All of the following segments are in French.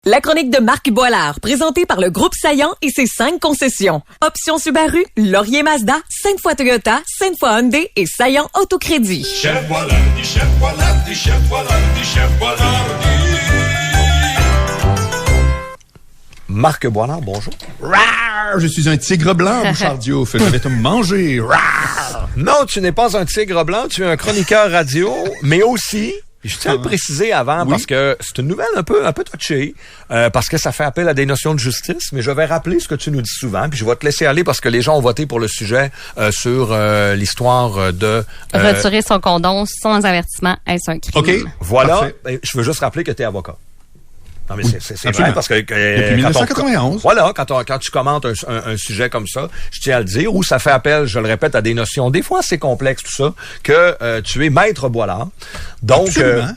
La chronique de Marc Boilard, présentée par le Groupe Saillant et ses 5 concessions. Option Subaru, Laurier Mazda, Sainte-Foy Toyota, Sainte-Foy Hyundai et Saillant Autocrédit. Chef Boilard, chef Boilard, chef Boilard, chef Boilard. Marc Boilard, bonjour. Rar, je suis un tigre blanc, Bouchard Diouf. Je vais te manger. Rar. Non, tu n'es pas un tigre blanc, tu es un chroniqueur radio, mais aussi... Je tiens à le préciser avant parce que c'est une nouvelle un peu touchée, parce que ça fait appel à des notions de justice, mais je vais rappeler ce que tu nous dis souvent, puis je vais te laisser aller parce que les gens ont voté pour le sujet sur l'histoire de... Retirer son condom sans avertissement, est-ce un crime? OK, voilà. Parfait. Je veux juste rappeler que tu es avocat. Non, mais oui, c'est vrai parce que depuis 1991. Voilà, quand tu commentes un sujet comme ça, je tiens à le dire, où ça fait appel, je le répète, à des notions, des fois assez complexes, tout ça, que tu es maître Boilard. Donc,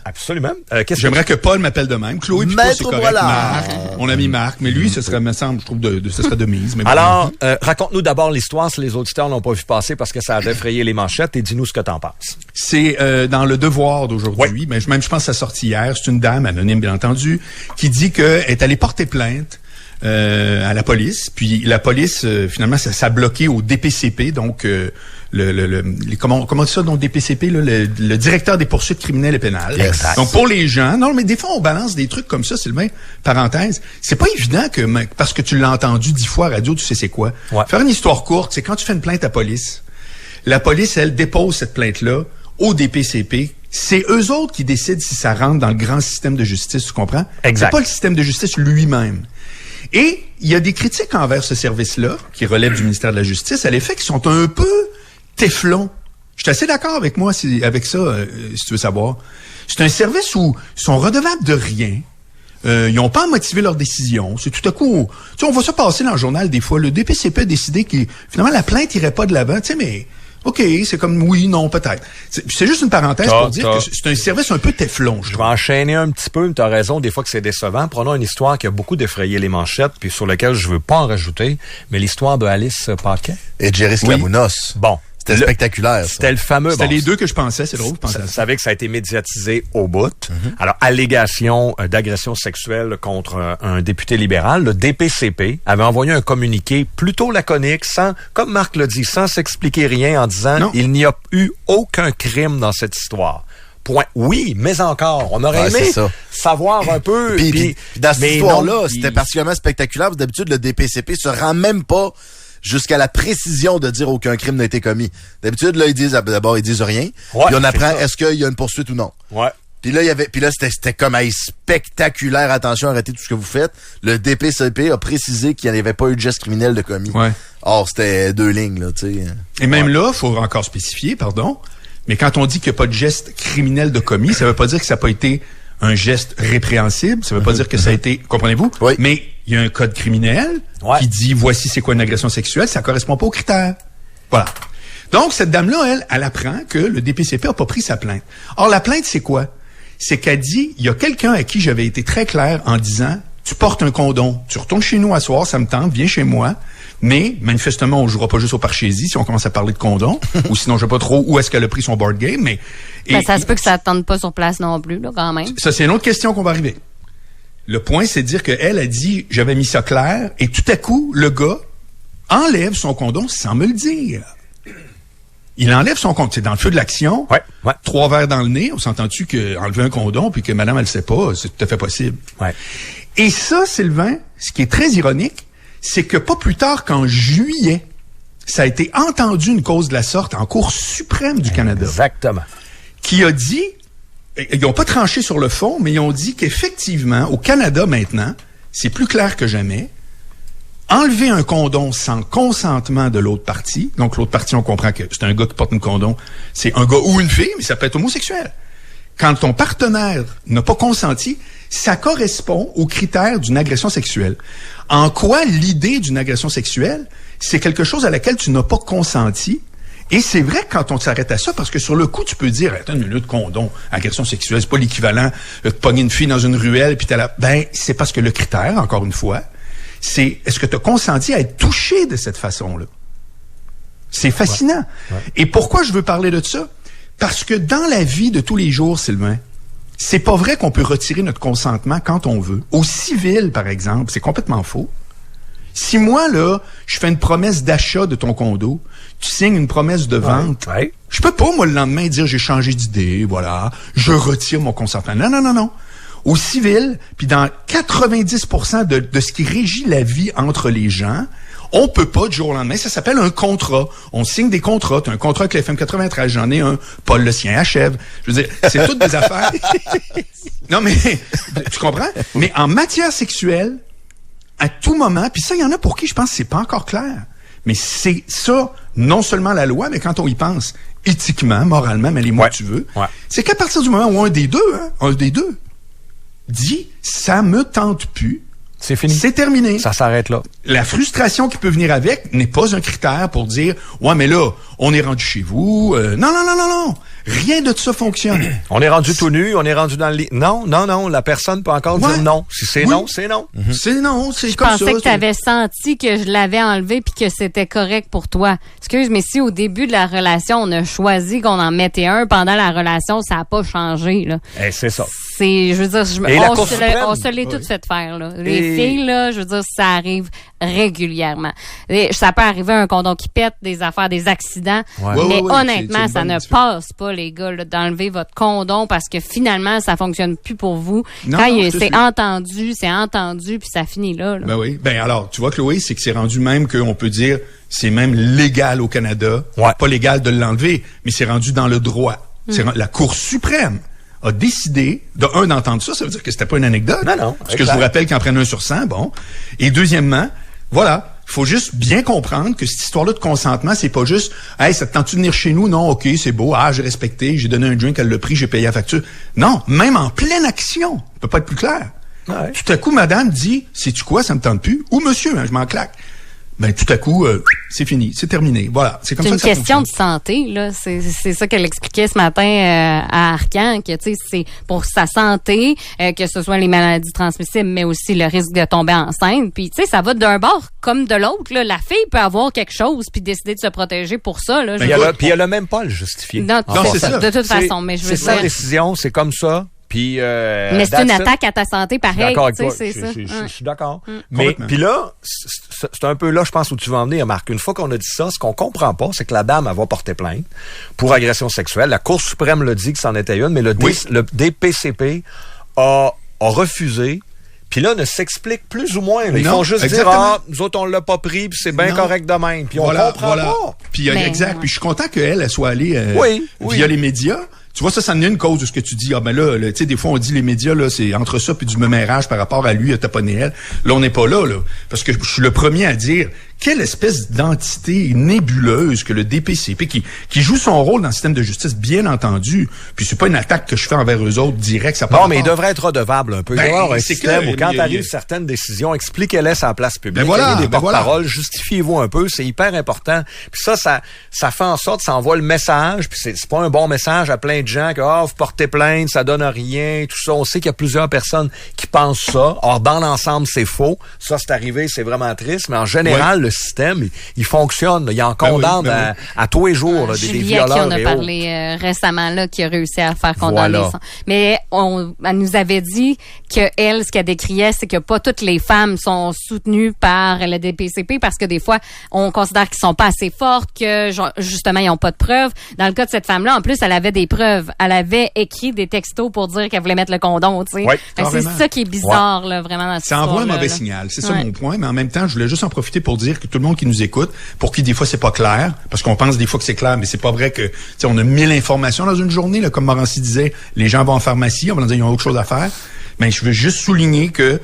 absolument. J'aimerais que Paul m'appelle de même. Chloé, puis toi, c'est correct. Marc, mon ami Marc. Mais lui, ce serait, me semble, je trouve, ce serait de mise. Mais alors, raconte-nous d'abord l'histoire si les auditeurs l'ont pas vu passer parce que ça a défrayé les manchettes et dis-nous ce que t'en penses. C'est dans le Devoir d'aujourd'hui, mais je pense que ça sorti hier. C'est une dame anonyme, bien entendu, qui dit qu'elle est allée porter plainte à la police. Puis la police, finalement, ça a bloqué au DPCP, donc comment ça, donc DPCP, là, le directeur des poursuites criminelles et pénales. Exact. Donc pour les gens, non, mais des fois on balance des trucs comme ça, Sylvain, parenthèse. C'est pas évident que parce que tu l'as entendu 10 fois à radio, tu sais c'est quoi. Ouais. Faire une histoire courte, c'est quand tu fais une plainte à police. La police, elle, dépose cette plainte-là au DPCP. C'est eux autres qui décident si ça rentre dans le grand système de justice, tu comprends? Exact. C'est pas le système de justice lui-même. Et il y a des critiques envers ce service-là, qui relève du ministère de la Justice, à l'effet qu'ils sont un peu téflons. Je suis assez d'accord avec moi avec ça, si tu veux savoir. C'est un service où ils sont redevables de rien. Ils n'ont pas à motiver leur décision. C'est tout à coup... Tu sais, on voit ça passer dans le journal des fois. Le DPCP a décidé que finalement la plainte irait pas de l'avant. Tu sais, mais... OK, c'est comme oui, non, peut-être. C'est juste une parenthèse pour dire que c'est un service un peu téflon. Je vais enchaîner un petit peu, tu as raison, des fois que c'est décevant. Prenons une histoire qui a beaucoup défrayé les manchettes, puis sur laquelle je veux pas en rajouter, mais l'histoire de Alice Paquet. Et Jerry Skabounos. Bon. C'était spectaculaire. C'était le fameux... C'était les deux que je pensais, c'est drôle. Vous savez que ça a été médiatisé au bout. Alors, allégation d'agression sexuelle contre un député libéral, le DPCP avait envoyé un communiqué plutôt laconique, sans, comme Marc l'a dit, sans s'expliquer rien en disant « Il n'y a eu aucun crime dans cette histoire ». Point. Oui, mais encore, on aurait aimé savoir un peu. Puis dans cette histoire-là, c'était particulièrement spectaculaire. D'habitude, le DPCP se rend même pas jusqu'à la précision de dire aucun crime n'a été commis. D'habitude, là, ils disent rien. Ouais, puis on apprend est-ce qu'il y a une poursuite ou non. Ouais. Puis là, c'était comme spectaculaire. Attention, arrêtez tout ce que vous faites. Le DPCP a précisé qu'il n'y avait pas eu de geste criminel de commis. Ouais. Or, c'était 2 lignes, là, tu sais. Et même là, il faut encore spécifier, pardon, mais quand on dit qu'il n'y a pas de geste criminel de commis, ça veut pas dire que ça n'a pas été un geste répréhensible, ça veut pas dire que ça a été, comprenez-vous? Oui. Mais il y a un code criminel qui dit voici c'est quoi une agression sexuelle, ça correspond pas aux critères. Voilà. Donc cette dame-là, elle apprend que le DPCP a pas pris sa plainte. Or la plainte c'est quoi? C'est qu'elle dit il y a quelqu'un à qui j'avais été très clair en disant tu portes un condom, tu retournes chez nous à soir, ça me tente, viens chez moi. Mais, manifestement, on jouera pas juste au Parchésie si on commence à parler de condom. Ou sinon, je sais pas trop où est-ce qu'elle a pris son board game, mais... ça se peut que ça attende pas sur place non plus, là, quand même. Ça, c'est une autre question qu'on va arriver. Le point, c'est de dire qu'elle a dit, j'avais mis ça clair, et tout à coup, le gars enlève son condom sans me le dire. Il enlève son condom. C'est dans le feu de l'action. Ouais. 3 verres dans le nez. On s'entend-tu qu'enlever un condom puis que madame, elle sait pas, c'est tout à fait possible. Ouais. Et ça, Sylvain, ce qui est très ironique, c'est que pas plus tard qu'en juillet, ça a été entendu une cause de la sorte en Cour suprême du Canada. Exactement. Qui a dit, ils n'ont pas tranché sur le fond, mais ils ont dit qu'effectivement, au Canada maintenant, c'est plus clair que jamais, enlever un condom sans consentement de l'autre partie, donc l'autre partie, on comprend que c'est un gars qui porte un condom, c'est un gars ou une fille, mais ça peut être homosexuel. Quand ton partenaire n'a pas consenti, ça correspond aux critères d'une agression sexuelle. En quoi l'idée d'une agression sexuelle, c'est quelque chose à laquelle tu n'as pas consenti. Et c'est vrai que quand on s'arrête à ça, parce que sur le coup, tu peux dire, attends une minute, condom, agression sexuelle, c'est pas l'équivalent de pogner une fille dans une ruelle, puis t'as la... Ben, c'est parce que le critère, encore une fois, c'est est-ce que tu as consenti à être touché de cette façon-là? C'est fascinant. Ouais. Et pourquoi je veux parler de ça? Parce que dans la vie de tous les jours, Sylvain, c'est pas vrai qu'on peut retirer notre consentement quand on veut. Au civil, par exemple, c'est complètement faux. Si moi, là, je fais une promesse d'achat de ton condo, tu signes une promesse de vente, je peux pas, moi, le lendemain, dire j'ai changé d'idée, voilà, je retire mon consentement. Non. Au civil, puis dans 90% de ce qui régit la vie entre les gens, on peut pas du jour au lendemain. Ça s'appelle un contrat. On signe des contrats. Tu as un contrat avec le FM 93. J'en ai un. Paul le sien achève. Je veux dire, c'est toutes des affaires. Non, mais tu comprends? Mais en matière sexuelle, à tout moment, puis ça, il y en a pour qui je pense que c'est pas encore clair. Mais c'est ça, non seulement la loi, mais quand on y pense, éthiquement, moralement, mais les mots que tu veux, c'est qu'à partir du moment où un des deux dit « ça me tente plus », c'est fini. C'est terminé. Ça s'arrête là. La frustration qui peut venir avec n'est pas un critère pour dire « ouais, mais là, on est rendu chez vous. » Non. Rien de ça fonctionne. On est rendu tout nu, on est rendu dans le lit. Non. La personne peut encore dire non. Si c'est non, c'est non. C'est non, c'est comme ça. Je pensais que tu avais senti que je l'avais enlevé puis que c'était correct pour toi. Excuse, mais si au début de la relation, on a choisi qu'on en mettait un, pendant la relation, ça n'a pas changé, là. C'est ça. Je veux dire, on se l'est toutes fait faire, là. Les filles, là, je veux dire, ça arrive régulièrement. Ça peut arriver un condom qui pète, des affaires, des accidents. Mais honnêtement, ça ne passe pas, les gars, là, d'enlever votre condom parce que finalement, ça fonctionne plus pour vous. C'est entendu, puis ça finit là. Ben oui. Ben alors, tu vois, Chloé, c'est que c'est rendu même qu'on peut dire, c'est même légal au Canada. Pas légal de l'enlever, mais c'est rendu dans le droit. C'est la Cour suprême a décidé, d'entendre ça veut dire que c'était pas une anecdote. Non. Parce que je vous rappelle qu'en prennent 1 sur 100, bon. Et deuxièmement, voilà, faut juste bien comprendre que cette histoire-là de consentement, c'est pas juste « Hey, ça te tente-tu de venir chez nous? Non, OK, c'est beau. Ah, j'ai respecté, j'ai donné un drink, elle l'a pris, j'ai payé la facture. » Non, même en pleine action, ça peut pas être plus clair. Tout à coup, madame dit « Sais-tu quoi, ça me tente plus? » Ou monsieur, je m'en claque. Ben tout à coup, c'est fini, c'est terminé. Voilà, c'est comme ça que ça fonctionne. C'est une question de santé, là. C'est ça qu'elle expliquait ce matin à Arcan, que tu sais, c'est pour sa santé, que ce soit les maladies transmissibles, mais aussi le risque de tomber enceinte. Puis tu sais, ça va d'un bord comme de l'autre. Là, la fille peut avoir quelque chose puis décider de se protéger pour ça. Là. Puis elle a même pas à le justifier. Non, c'est ça. De toute façon, mais je veux dire. C'est sa décision, c'est comme ça. Puis, mais c'est une attaque à ta santé, pareil. Je suis d'accord. Mais puis là, c'est un peu là, je pense, où tu vas en venir, Marc. Une fois qu'on a dit ça, ce qu'on comprend pas, c'est que la dame, elle va porter plainte pour agression sexuelle. La Cour suprême l'a dit que c'en était une, mais le DPCP a refusé. Puis là, ne s'explique plus ou moins. Ils font juste dire, nous autres, on l'a pas pris, puis c'est bien correct de même. Puis on comprend pas. Puis exact. Puis je suis content qu'elle soit allée via les médias. Tu vois, ça en est une cause de ce que tu dis. Ah ben là, tu sais, des fois on dit les médias, là, c'est entre ça puis du mémérage par rapport à lui, à taponner elle. Là, on n'est pas là. Parce que je suis le premier à dire quelle espèce d'entité nébuleuse que le DPCP, qui joue son rôle dans le système de justice, bien entendu. Puis c'est pas une attaque que je fais envers eux autres direct. Ça non, mais il devrait être redevable un peu. Il doit y avoir un système où quand arrivent certaines décisions, expliquez-les sur la place publique. Des porte-paroles, justifiez-vous un peu, c'est hyper important. Puis ça fait en sorte, ça envoie le message, puis c'est pas un bon message à plein de gens que vous portez plainte, ça donne rien, tout ça. On sait qu'il y a plusieurs personnes qui pensent ça. Or, dans l'ensemble, c'est faux. Ça, c'est arrivé, c'est vraiment triste. Mais en général, le système, il fonctionne. Il en condamne à tous les jours là, des violeurs. Qui on a parlé récemment, là, qui a réussi à faire condamner ça. Mais elle nous avait dit que elle, ce qu'elle décriait, c'est que pas toutes les femmes sont soutenues par le DPCP parce que des fois, on considère qu'ils sont pas assez fortes, que justement, ils n'ont pas de preuves. Dans le cas de cette femme-là, en plus, elle avait des preuves. Elle avait écrit des textos pour dire qu'elle voulait mettre le condom, tu sais. C'est ça qui est bizarre, là, vraiment, dans cette histoire. Ça envoie un mauvais signal. C'est ça mon point. Mais en même temps, je voulais juste en profiter pour dire que tout le monde qui nous écoute, pour qui des fois c'est pas clair, parce qu'on pense des fois que c'est clair, mais c'est pas vrai que, tu sais, on a 1000 informations dans une journée, là, comme Morancy disait, les gens vont en pharmacie, on va leur dire, ils ont autre chose à faire. Mais je veux juste souligner que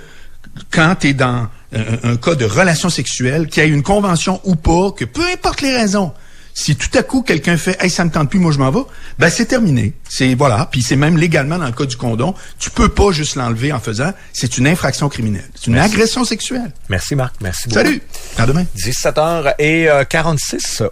quand t'es dans un cas de relation sexuelle, qu'il y ait une convention ou pas, que peu importe les raisons, si tout à coup quelqu'un fait « Hey, ça me tente plus, moi je m'en vais », ben c'est terminé. Puis c'est même légalement dans le cas du condom, tu peux pas juste l'enlever en faisant, c'est une infraction criminelle. C'est une agression sexuelle. Merci Marc, merci beaucoup. Salut, à demain. 17h46.